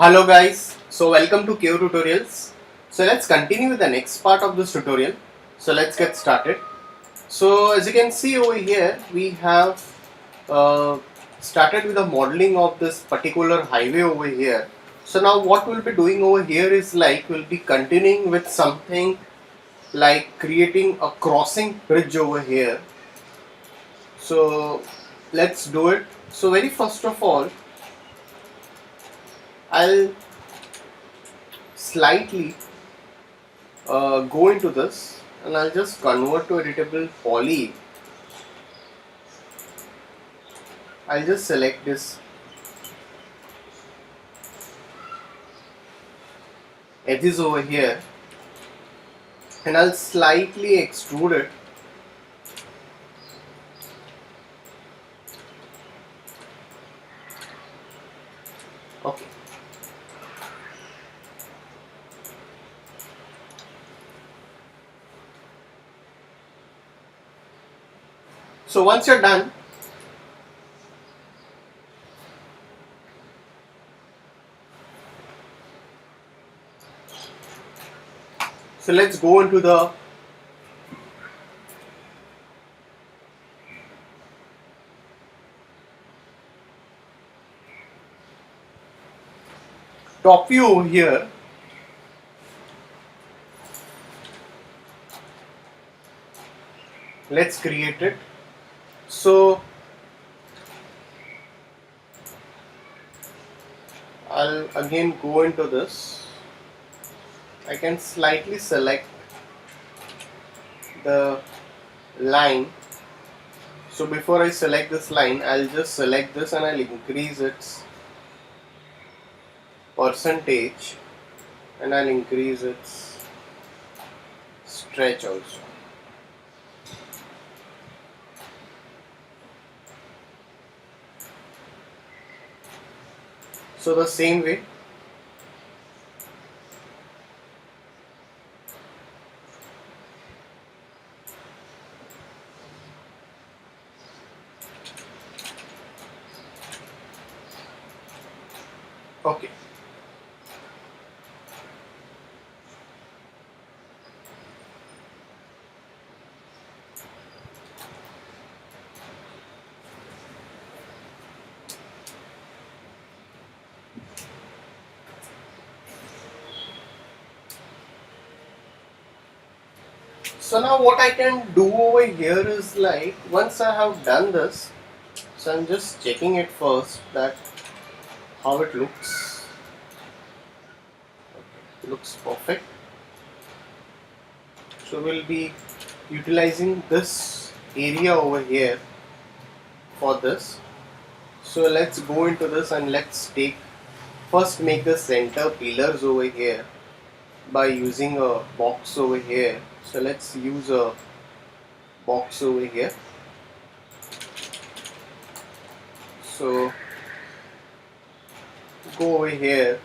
Hello guys, so welcome to KO Tutorials. So let's continue with the next part of this tutorial. So let's get started. So as you can see over here, we have uh, started with the modeling of this particular highway over here. So now what we'll be doing over here is like we'll be continuing with something like creating a crossing bridge over here. So let's do it. So very first of all, I'll slightly go into this and I'll just convert to editable poly. I'll just select this edges over here and I'll slightly extrude it. Okay. So once you're done, so let's go into the top view over here. Let's create it. So I'll again go into this. I can slightly select the line. So before I select this line, I'll just select this and I'll increase its percentage and I'll increase its stretch also. So the same way, okay. So now what I can do over here is like once I have done this, so I'm just checking it first that how it looks. It looks perfect. So we'll be utilizing this area over here for this. So let's go into this and let's first make the center pillars over here by using a box over here. So let's use a box over here. So go over here,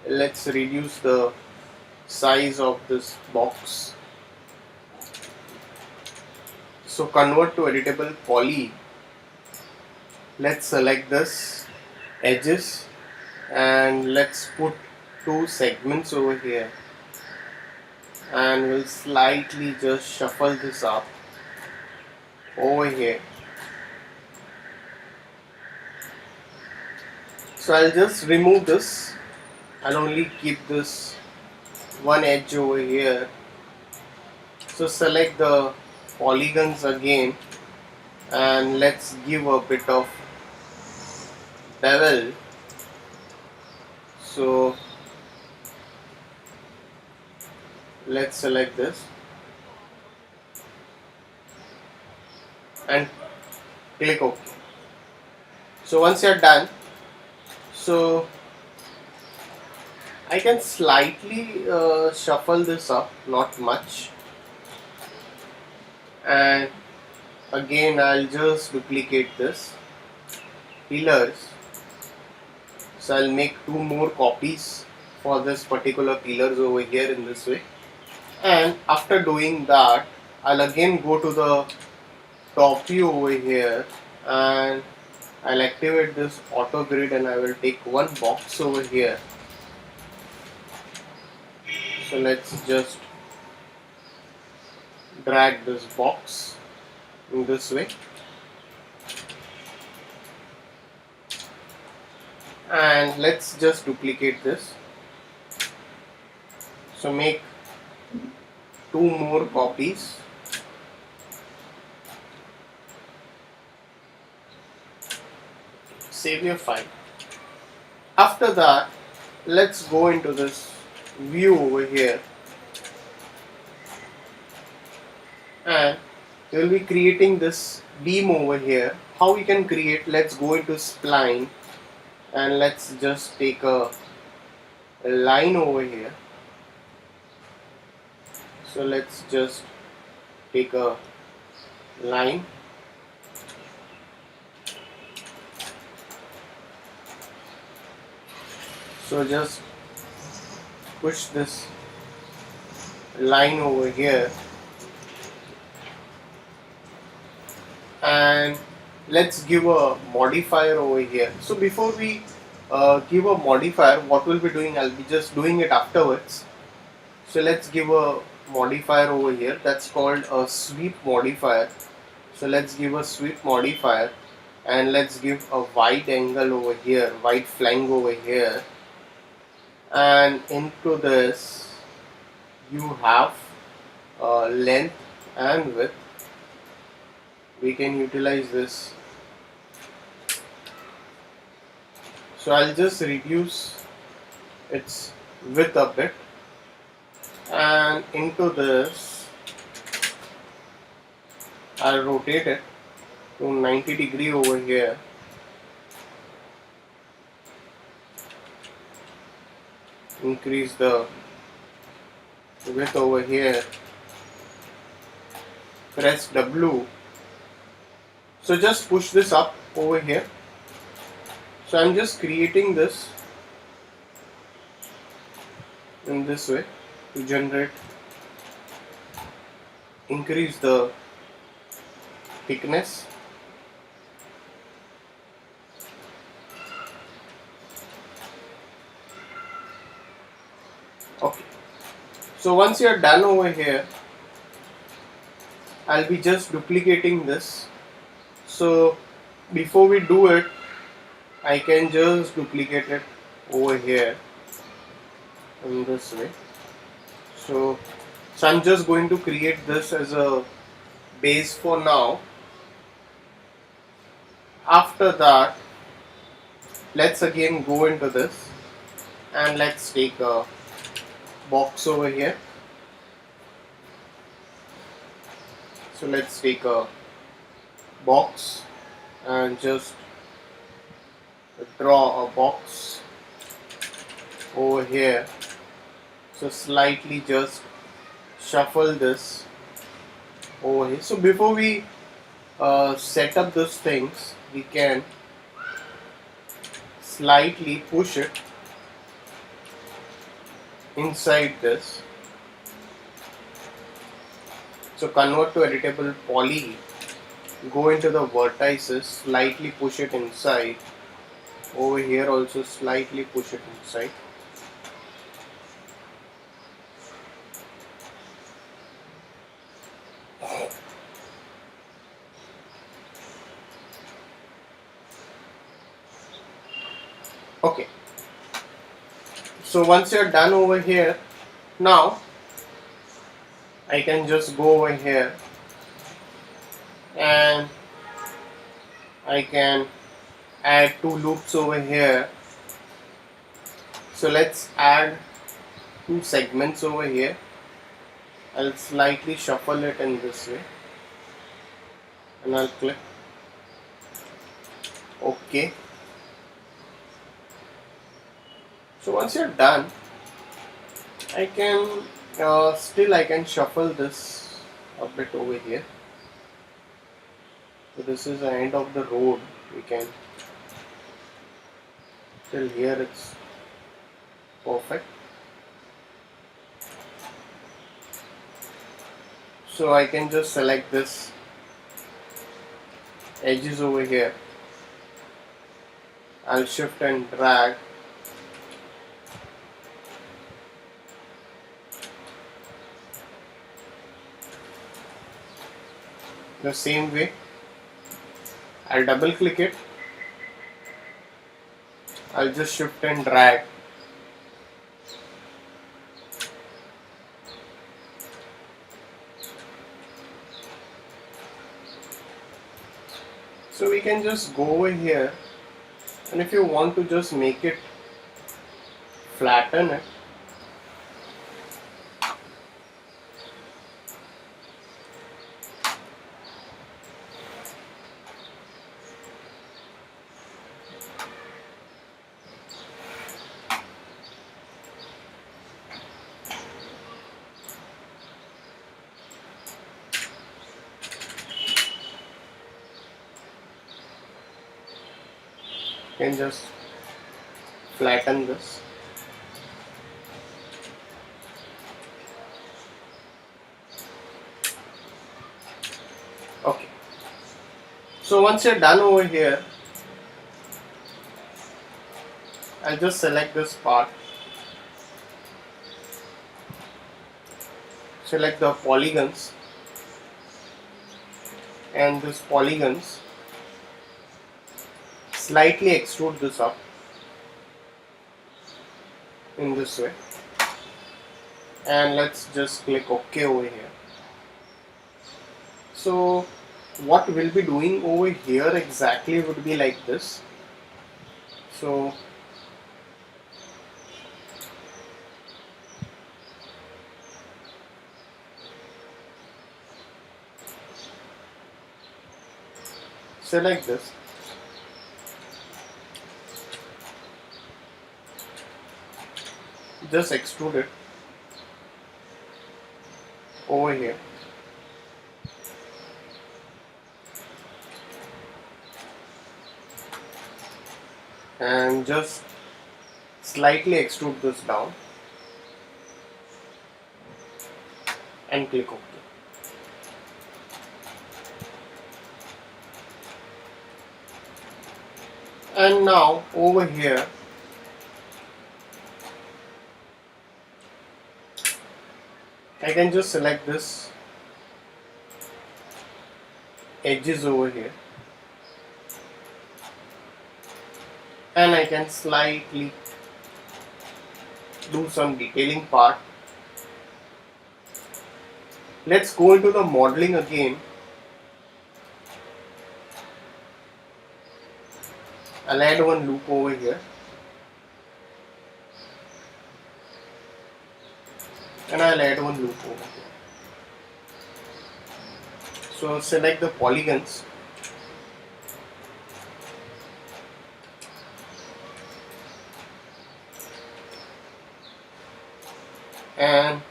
let's reduce the size of this box. So convert to editable poly. Let's select this edges and let's put two segments over here and we'll slightly just shuffle this up over here. So I'll just remove this. I'll only keep this one edge over here. So select the polygons again and let's give a bit of bevel. So let's select this and click OK. So once you're done, so I can slightly shuffle this up, not much, and again I'll just duplicate this pillars. So I'll make two more copies for this particular pillars over here in this way, and after doing that I'll again go to the top view over here and I'll activate this auto grid and I will take one box over here. So let's just drag this box in this way, and let's just duplicate this. So make 2 more copies. Save your file. After that, let's go into this view over here, and we will be creating this beam over here. How we can create? Let's go into spline and let's just take a line over here. So let's just take a line. So just push this line over here, and let's give a modifier over here. So before we give a modifier, what we'll be doing, I'll be just doing it afterwards. So let's give a modifier over here that's called a sweep modifier. So let's give a sweep modifier, and let's give a wide angle over here, wide flank over here, and into this you have length and width. We can utilize this. So I'll just reduce its width a bit, and into this I'll rotate it to 90 degree over here, increase the width over here, press W. So just push this up over here. So I'm just creating this in this way to generate, increase the thickness. Okay. So once you are done over here, I'll be just duplicating this. So before we do it, I can just duplicate it over here in this way. So I'm just going to create this as a base for now. After that, let's again go into this, and let's take a box over here. So let's take a box and just draw a box over here. So slightly just shuffle this over here. So before we set up those things, we can slightly push it inside this. So convert to editable poly, go into the vertices, slightly push it inside. Over here also slightly push it inside. Okay. So once you're done over here, now I can just go over here and I can add 2 loops over here. So let's add 2 segments over here. I'll slightly shuffle it in this way, and I'll click OK. So once you're done, I can I can shuffle this a bit over here. So this is the end of the road. We can till here it's perfect. So I can just select this edges over here I'll shift and drag. The same way, I'll double click it. I'll just shift and drag. So we can just go over here, and if you want to just make it flatten it, you can just flatten this. Okay. So once you're done over here, I'll just select this part. Select the polygons, and this polygons, slightly extrude this up in this way, and let's just click OK over here. So what we'll be doing over here exactly would be like this. So select this, just extrude it over here, and just slightly extrude this down and click OK. And now over here, I can just select this edges over here, and I can slightly do some detailing part. Let's go into the modeling again. I'll add one loop over here, and I'll add one loop over here. So select the polygons, and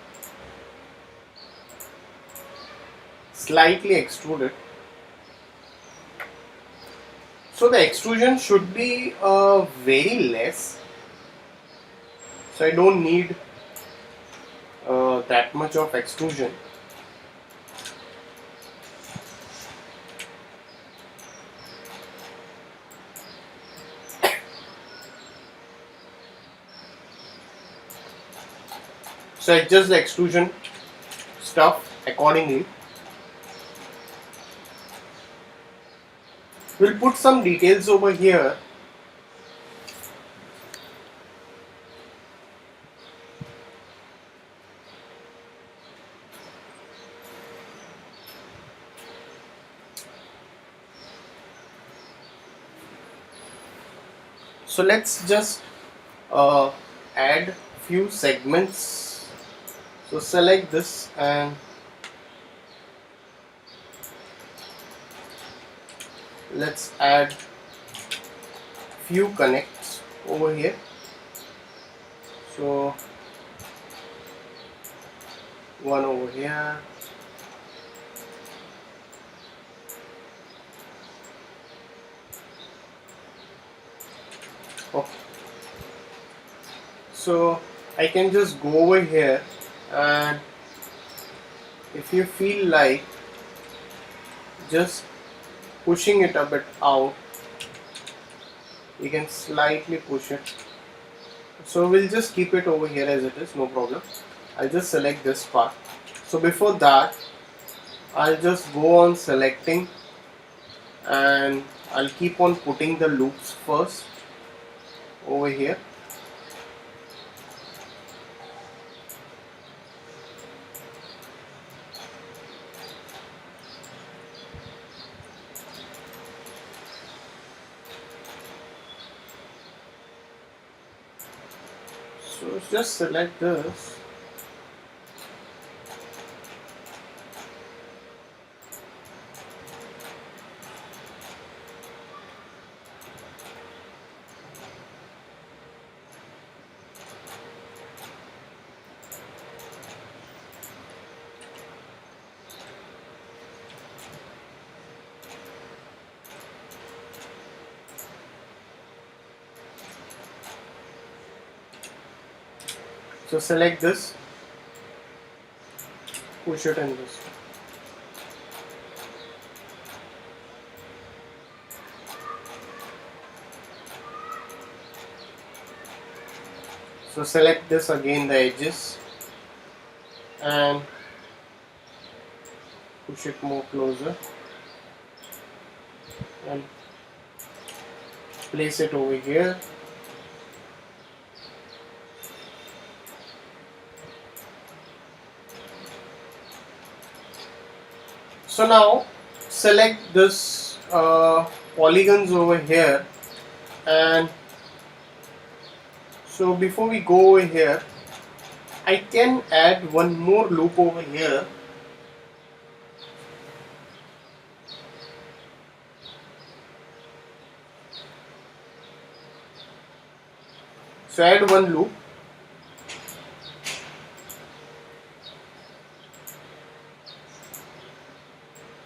slightly extrude it. So the extrusion should be very less, so I don't need that much of extrusion. So adjust the extrusion stuff accordingly. We'll put some details over here. So let's just add few segments. So select this and let's add few connects over here. So one over here, okay. So I can just go over here, and if you feel like just pushing it a bit out, you can slightly push it. So we'll just keep it over here as it is, no problem. I'll just select this part. So before that, I'll just go on selecting, and I'll keep on putting the loops first over here. So just select this. So select this, push it in this. So select this again, the edges, and push it more closer and place it over here. So now select this polygons over here, and so before we go over here, I can add one more loop over here. So add one loop.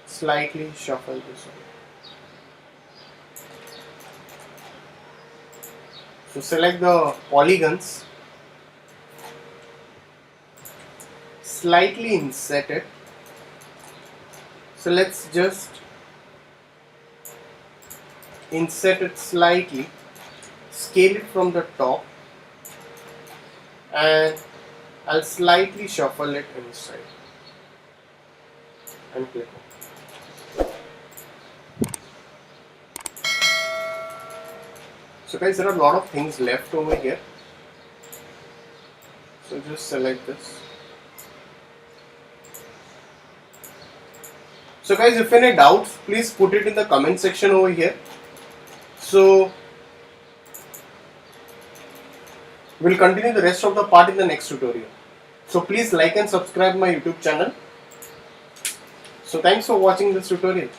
Slightly shuffle this one. So select the polygons, slightly inset it. So let's just inset it slightly, scale it from the top, and I'll slightly shuffle it inside and click on. So guys, there are a lot of things left over here. So just select this. So guys, if any doubts, please put it in the comment section over here. So we'll continue the rest of the part in the next tutorial. So please like and subscribe my YouTube channel. So thanks for watching this tutorial.